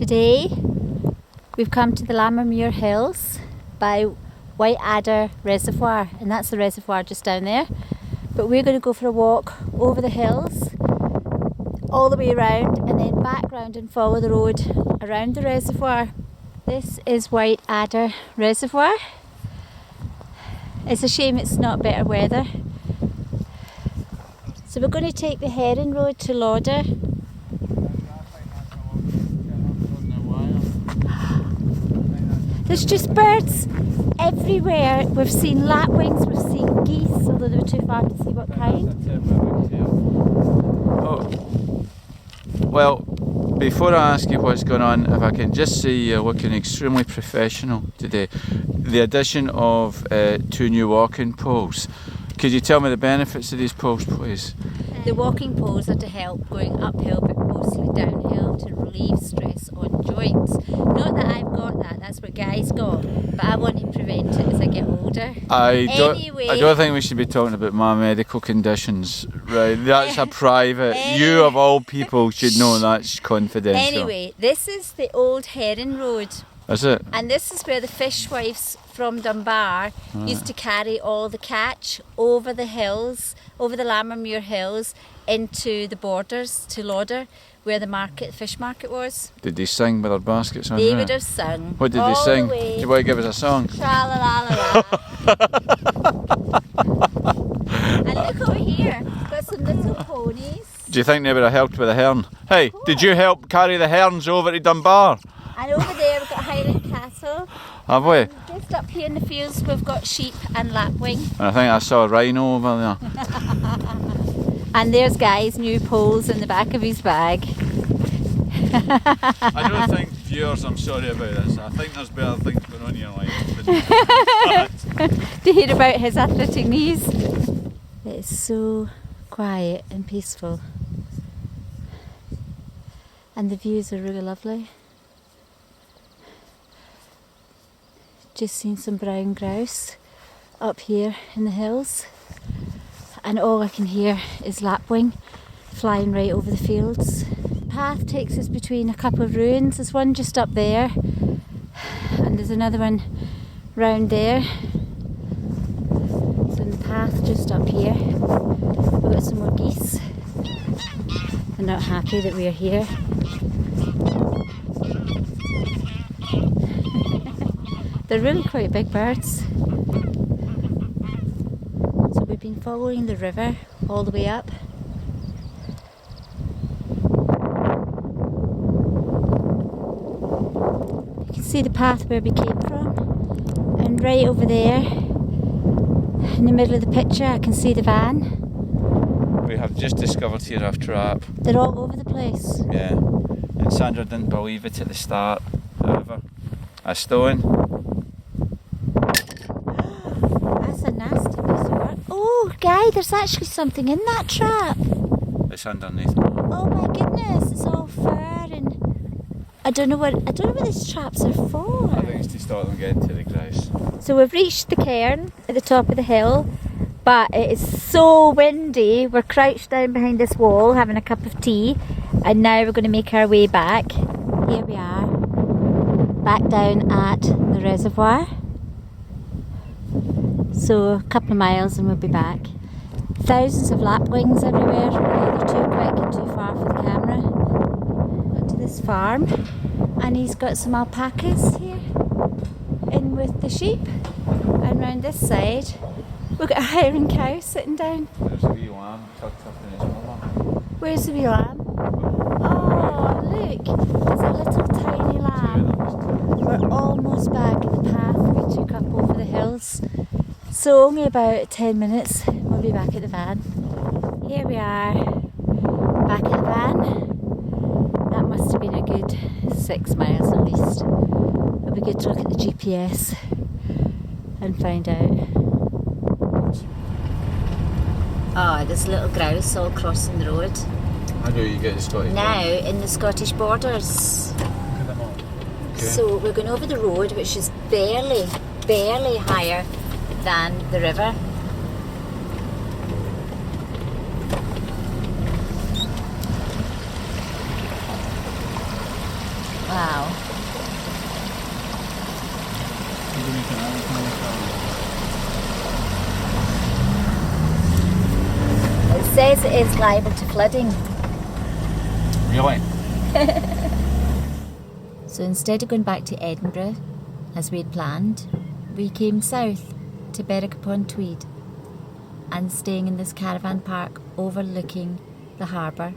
Today we've come to the Lammermuir Hills by White Adder Reservoir, and that's the reservoir just down there. But we're going to go for a walk over the hills, all the way around, and then back round and follow the road around the reservoir. This is White Adder Reservoir. It's a shame it's not better weather. So we're going to take the Herring Road to Lauder. There's just birds everywhere. We've seen lapwings, we've seen geese, although they were too far to see what kind. Oh, well, before I ask you what's going on, if I can just say you're looking extremely professional today. The addition of 2 new walking poles. Could you tell me the benefits of these poles, please? The walking poles are to help going uphill, but mostly downhill, to relieve stress on joints. Not that I've got that, that's what Guy's got, but I want to prevent it as I get older. I don't think we should be talking about my medical conditions, right? That's a private. You of all people should know that's confidential. Anyway, this is the old Herring Road. Is it? And this is where the fishwives from Dunbar used to carry all the catch over the hills, over the Lammermuir Hills, into the borders to Lauder, where the fish market was. Did they sing with their baskets on? They would have sung. What did they sing? Do you want to give us a song? Tra-la-la-la-la. And look over here, got some little ponies. Do you think they would have helped with the hern? Hey, did you help carry the herns over to Dunbar? And over there we've got Highland Castle. Have we? And just up here in the fields we've got sheep and lapwing. And I think I saw a rhino over there. And there's Guy's new poles in the back of his bag. I don't think viewers, I'm sorry about this, I think there's better things going on in your life. To hear about his athletic knees. It's so quiet and peaceful. And the views are really lovely. Just seen some brown grouse up here in the hills, and all I can hear is lapwing flying right over the fields. The path takes us between a couple of ruins. There's one just up there and there's another one round there. So in the path just up here we've got some more geese. They're not happy that we are here. They're really quite big birds. So we've been following the river all the way up. You can see the path where we came from, and right over there in the middle of the picture I can see the van. We have just discovered here a trap. They're all over the place. Yeah, and Sandra didn't believe it at the start. However, a stone. Oh, Guy, there's actually something in that trap. It's underneath. Oh my goodness, it's all fur and I don't know what these traps are for. I think it's to stop them getting to the grouse. So we've reached the cairn at the top of the hill, but it is so windy. We're crouched down behind this wall having a cup of tea, and now we're going to make our way back. Here we are, back down at the reservoir. So a couple of miles and we'll be back. Thousands of lapwings everywhere. They're too quick and too far for the camera. Got to this farm and he's got some alpacas here in with the sheep. And round this side we've got a hiring cow sitting down. There's a wee lamb tucked up in his mother. Where's the wee lamb? Oh look, there's a little tiny lamb. We're almost back at the path we took up over the hills. So only about 10 minutes, we'll be back at the van. Here we are, back at the van. That must have been a good 6 miles at least. It'll be good to look at the GPS and find out. Oh, there's a little grouse all crossing the road. How do you get the Scottish now in the Scottish borders. Look at them all. Okay. So we're going over the road, which is barely higher than the river. Wow. It says it is liable to flooding. Really? So instead of going back to Edinburgh, as we had planned, we came south to Berwick upon Tweed and staying in this caravan park overlooking the harbour.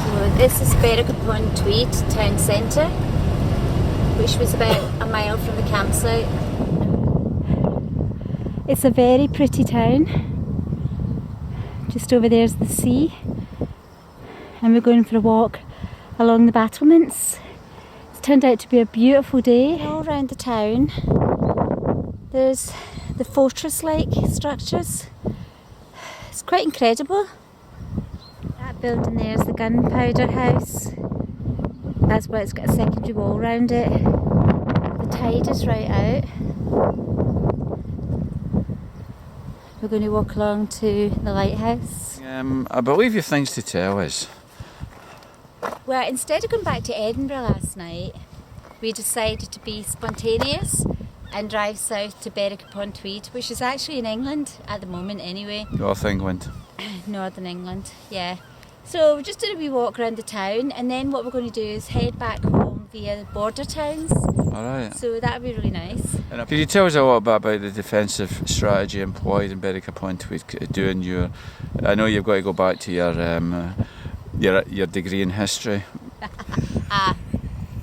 So this is Berwick upon Tweed town centre, which was about a mile from the campsite. It's a very pretty town. Just over there's the sea, and we're going for a walk along the battlements. It's turned out to be a beautiful day. All around the town there's the fortress-like structures. It's quite incredible. That building there is the gunpowder house. That's why it's got a secondary wall around it. The tide is right out. We're going to walk along to the lighthouse. I believe you've things to tell us. Well, instead of going back to Edinburgh last night, we decided to be spontaneous and drive south to Berwick upon Tweed, which is actually in England at the moment anyway. North England. Northern England, yeah. So we're just doing a wee walk around the town, and then what we're going to do is head back home via border towns. Alright. So that would be really nice. Could you tell us a little bit about the defensive strategy employed in Berwick upon Tweed doing your... I know you've got to go back to your degree in history.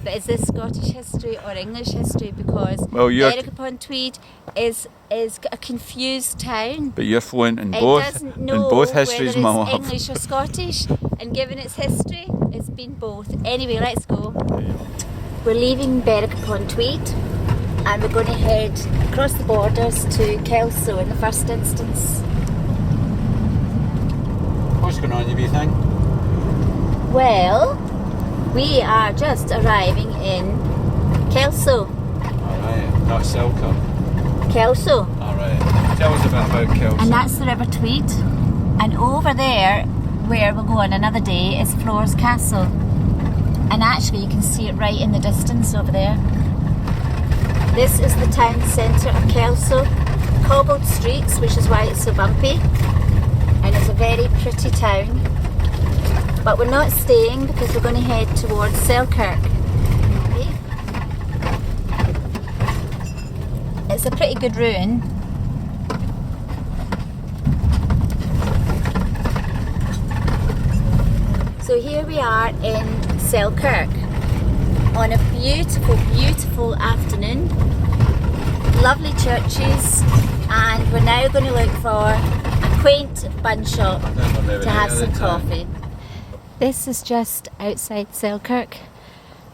But is this Scottish history or English history? Because you're... Berwick upon Tweed is a confused town. But you're fluent in It both. doesn't know in both histories, whether my it's love. English or Scottish, and given its history, it's been both. Anyway, let's go. We're leaving Berwick upon Tweed, and we're going to head across the borders to Kelso in the first instance. What's going on, you wee thing? Well, we are just arriving in Kelso. Alright, not Selkirk. Kelso. Alright, tell us a bit about Kelso. And that's the River Tweed. And over there, where we'll go on another day, is Floors Castle. And actually you can see it right in the distance over there. This is the town centre of Kelso. Cobbled streets, which is why it's so bumpy. And it's a very pretty town. But we're not staying because we're going to head towards Selkirk. Okay. It's a pretty good ruin. So here we are in Selkirk on a beautiful, beautiful afternoon. Lovely churches, and we're now going to look for a quaint bun shop to have some coffee. This is just outside Selkirk,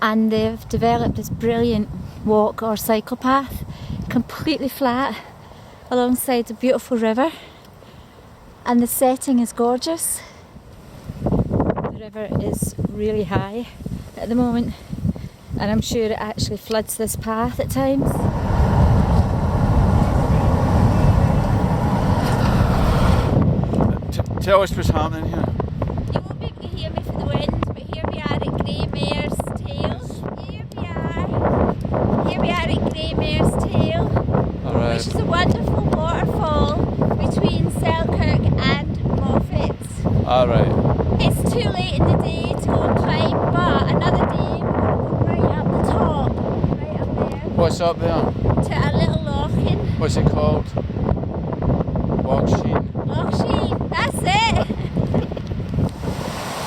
and they've developed this brilliant walk or cycle path, completely flat, alongside a beautiful river, and the setting is gorgeous. The river is really high at the moment, and I'm sure it actually floods this path at times. Tell us what's happening here. You won't be able to hear me for the wind, but here we are at Grey Mare's Tail. Here we are. Here we are at Grey Mare's Tail, Alright. which is a wonderful waterfall between Selkirk and Moffat. Alright. It's too late in the day to go and climb, but another day we're going to go right up the top, right up there, What's up there? to a little lochin. What's it called? Lochsheen. Lochsheen, that's it!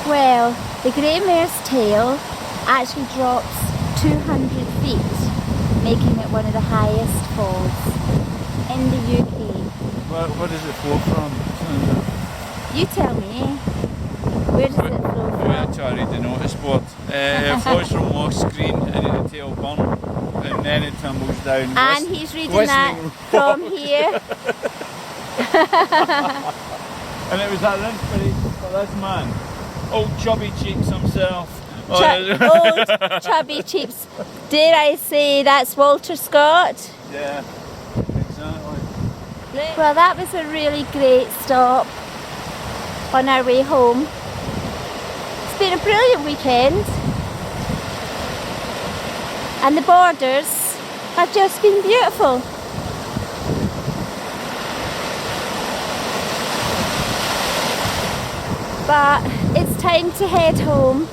Well, the Grey Mare's Tail actually drops 200 feet, making it one of the highest falls in the UK. Where does it flow from? You tell me, where does it flow I'm going from? to read the notice board. It flows from Loch Screen into the Tail Burn, and then it tumbles down. And he's reading that from here. And it was that inspiration for this man, old chubby cheeks himself, Old chubby cheaps. Dare I say that's Walter Scott? Yeah, exactly. Well, that was a really great stop on our way home. It's been a brilliant weekend. And the borders have just been beautiful. But it's time to head home.